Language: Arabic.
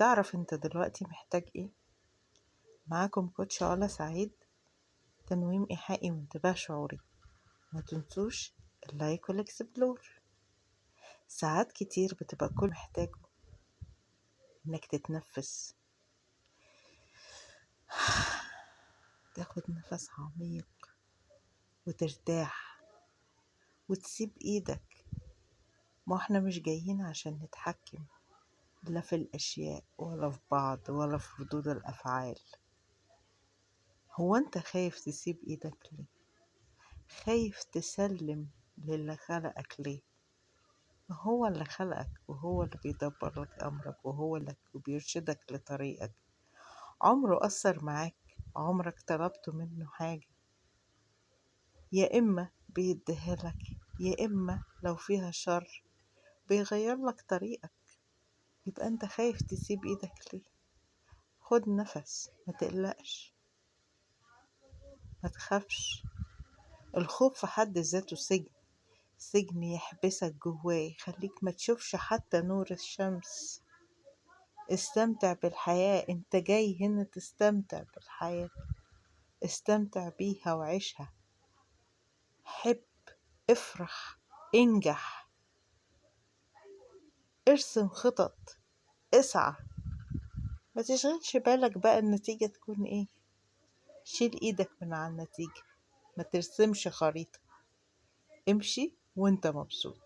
تعرف انت دلوقتي محتاج ايه؟ معاكم كوتش علا سعيد، تنويم إيحائي وانتباه شعوري. ما تنسوش اللايك والاكسبلور. ساعات كتير بتبقى كل محتاجه انك تتنفس، تاخد نفس عميق وترتاح وتسيب ايدك. ما احنا مش جايين عشان نتحكم لا في الاشياء ولا في بعض ولا في ردود الافعال. هو انت خايف تسيب ايدك ليه؟ خايف تسلم للي خلقك ليه؟ هو اللي خلقك وهو اللي بيدبر لك أمرك وهو اللي بيرشدك لطريقك. عمره أثر معاك؟ عمرك طلبت منه حاجة؟ يا إما بيديها لك، يا إما لو فيها شر بيغير لك طريقك. يبقى أنت خايف تسيب إيدك ليه؟ خد نفس، ما تقلقش، ما تخافش. الخوف في حد ذاته سجن يحبسك جواه، يخليك ما تشوفش حتى نور الشمس. استمتع بالحياة، انت جاي هنا تستمتع بالحياة. استمتع بيها وعيشها، حب، افرح، انجح، ارسم خطط، اسعى. ما تشغلش بالك بقى النتيجة تكون ايه. شيل ايدك من على النتيجة، ما ترسمش خريطة، امشي وانت مبسوط.